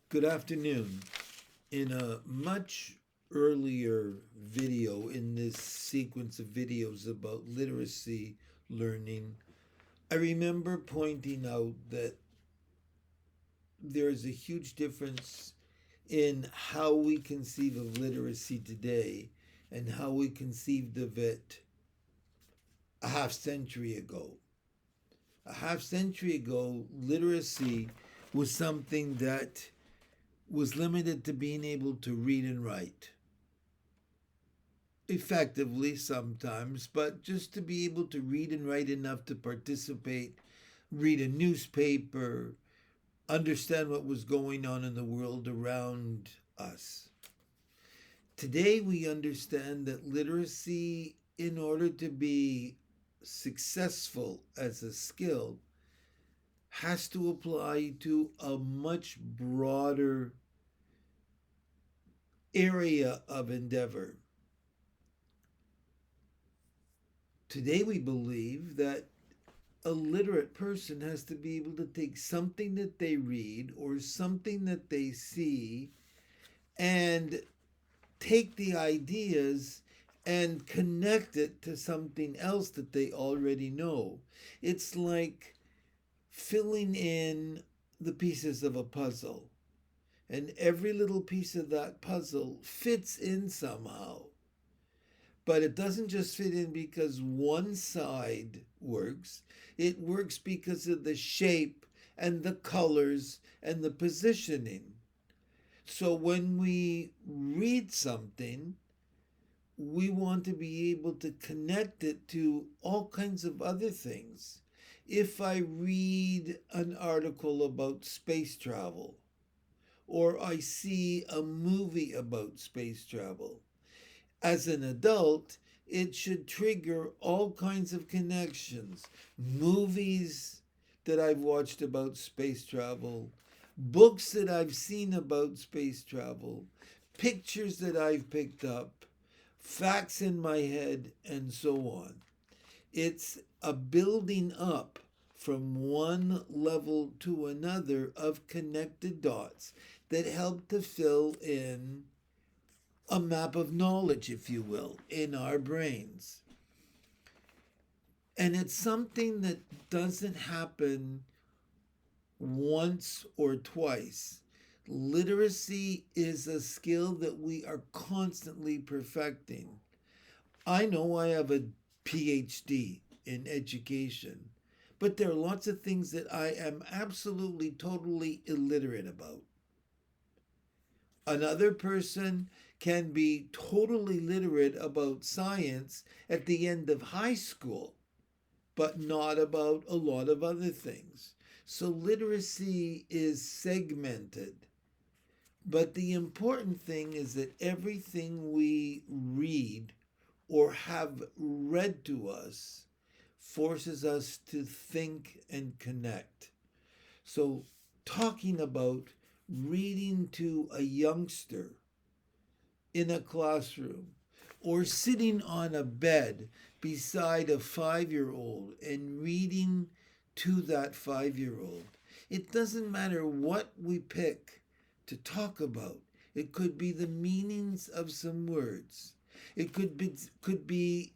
Good afternoon. In a much earlier video in this sequence of videos about literacy learning, I remember pointing out that there's a huge difference in how we conceive of literacy today and how we conceived of it a half century ago. A half century ago, literacy was something that was limited to being able to read and write effectively sometimes, but just to be able to read and write enough to participate, read a newspaper, understand what was going on in the world around us. Today, we understand that literacy, in order to be successful as a skill, has to apply to a much broader area of endeavor. Today, we believe that a literate person has to be able to take something that they read or something that they see and take the ideas and connect it to something else that they already know. It's like filling in the pieces of a puzzle, and every little piece of that puzzle fits in somehow. But it doesn't just fit in because one side works, it works because of the shape and the colors and the positioning. So when we read something, we want to be able to connect it to all kinds of other things. If I read an article about space travel, or I see a movie about space travel, as an adult, it should trigger all kinds of connections. Movies that I've watched about space travel, books that I've seen about space travel, pictures that I've picked up, facts in my head, and so on. It's a building up from one level to another of connected dots that help to fill in a map of knowledge, if you will, in our brains. And it's something that doesn't happen once or twice. Literacy is a skill that we are constantly perfecting. I know I have a PhD in education, but there are lots of things that I am absolutely, totally illiterate about. Another person can be totally literate about science at the end of high school, but not about a lot of other things. So literacy is segmented. But the important thing is that everything we read or have read to us forces us to think and connect. So, talking about reading to a youngster in a classroom or sitting on a bed beside a 5 year old and reading to that 5 year old. It doesn't matter what we pick to talk about. It could be the meanings of some words. It could be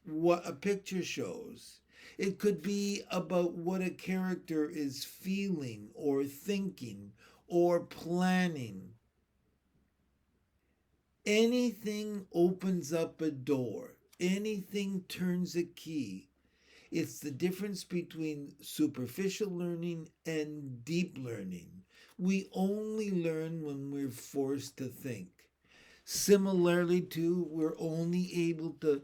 what a picture shows. It could be about what a character is feeling or thinking or planning. Anything opens up a door, anything turns a key. It's the difference between superficial learning and deep learning. We only learn when we're forced to think. Similarly, too, we're only able to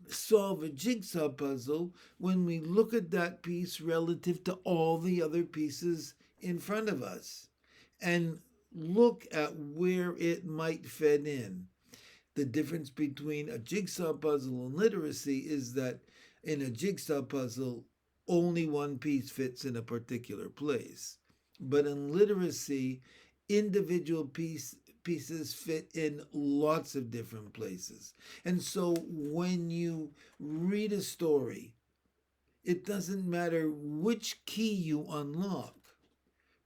solve a jigsaw puzzle when we look at that piece relative to all the other pieces in front of us and look at where it might fit in. The difference between a jigsaw puzzle and literacy is that in a jigsaw puzzle, only one piece fits in a particular place. But in literacy, individual pieces fit in lots of different places. And so when you read a story, it doesn't matter which key you unlock.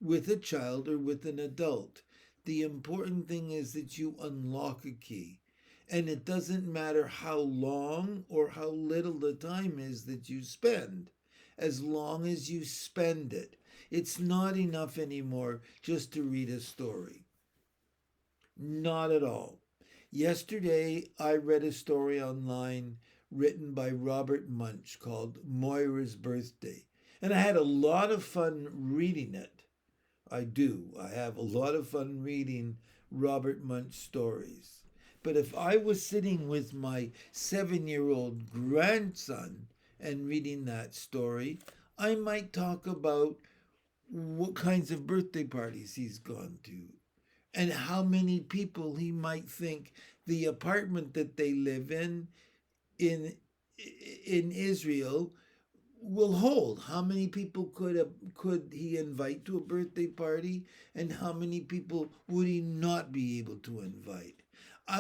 with a child or with an adult. The important thing is that you unlock a key. And it doesn't matter how long or how little the time is that you spend, as long as you spend it. It's not enough anymore just to read a story. Not at all. Yesterday, I read a story online written by Robert Munch called Moira's Birthday. And I had a lot of fun reading it. I do. I have a lot of fun reading Robert Munch stories. But if I was sitting with my 7 year old grandson and reading that story, I might talk about what kinds of birthday parties he's gone to and how many people he might think the apartment that they live in in Israel will hold. How many people could he invite to a birthday party, and how many people would he not be able to invite?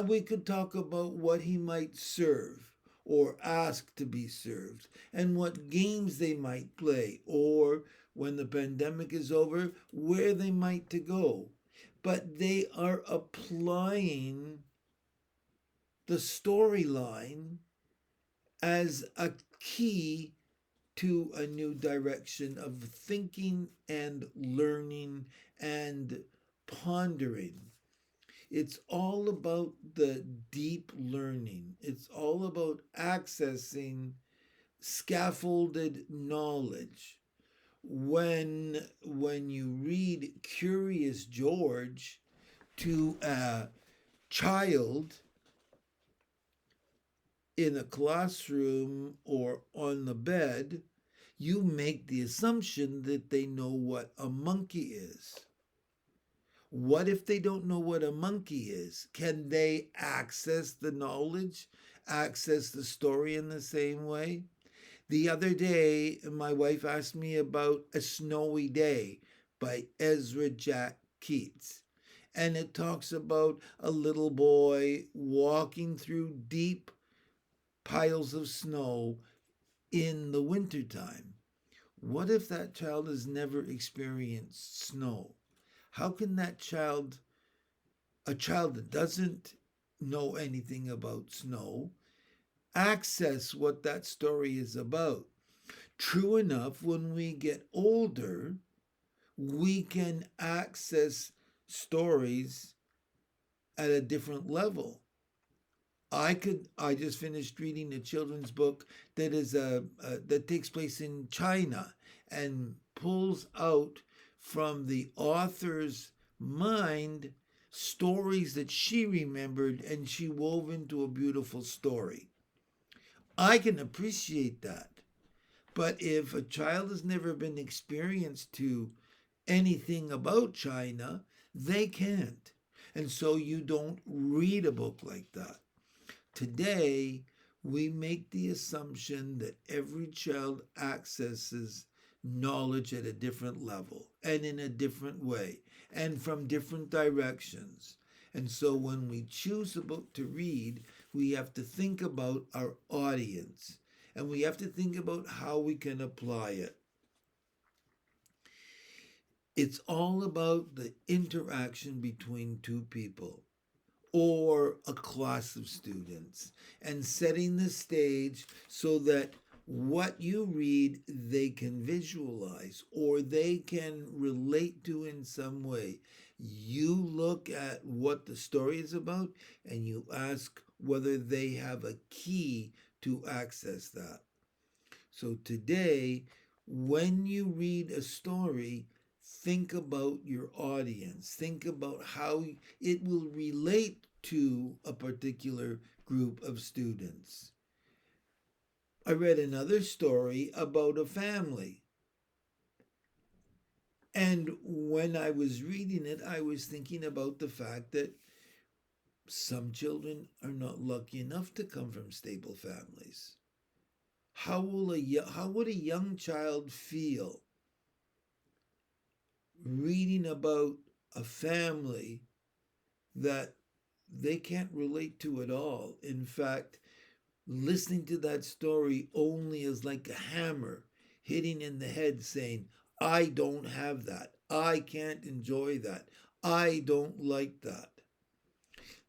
We could talk about what he might serve or ask to be served, and what games they might play, or when the pandemic is over, where they might to go. But they are applying the storyline as a key to a new direction of thinking and learning and pondering. It's all about the deep learning. It's all about accessing scaffolded knowledge. When you read Curious George to a child in a classroom or on the bed, you make the assumption that they know what a monkey is. What if they don't know what a monkey is? Can they access the knowledge, access the story in the same way? The other day, my wife asked me about A Snowy Day by Ezra Jack Keats. And it talks about a little boy walking through deep piles of snow in the wintertime. What if that child has never experienced snow? How can that child, a child that doesn't know anything about snow, access what that story is about? True enough, when we get older, we can access stories at a different level. I just finished reading a children's book that is that takes place in China and pulls out from the author's mind stories that she remembered, and she wove into a beautiful story. I can appreciate that. But if a child has never been experienced to anything about China, they can't. And so you don't read a book like that. Today, we make the assumption that every child accesses knowledge at a different level and in a different way and from different directions. And so when we choose a book to read, we have to think about our audience and we have to think about how we can apply it. It's all about the interaction between two people or a class of students and setting the stage so that what you read they can visualize or they can relate to in some way. You look at what the story is about and you ask whether they have a key to access that. So today, when you read a story, think about your audience. Think about how it will relate to a particular group of students. I read another story about a family. And when I was reading it, I was thinking about the fact that some children are not lucky enough to come from stable families. How would a young child feel reading about a family that they can't relate to at all? In fact, listening to that story only is like a hammer hitting in the head saying, I don't have that. I can't enjoy that. I don't like that.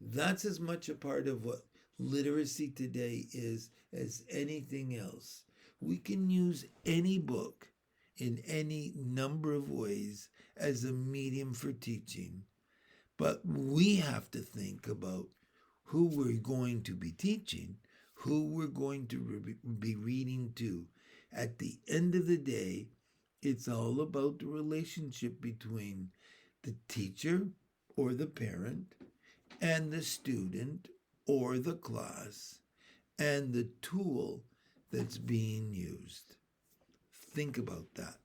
That's as much a part of what literacy today is as anything else. We can use any book in any number of ways as a medium for teaching, but we have to think about who we're going to be teaching, who we're going to be reading to. At the end of the day, it's all about the relationship between the teacher or the parent and the student or the class and the tool that's being used. Think about that.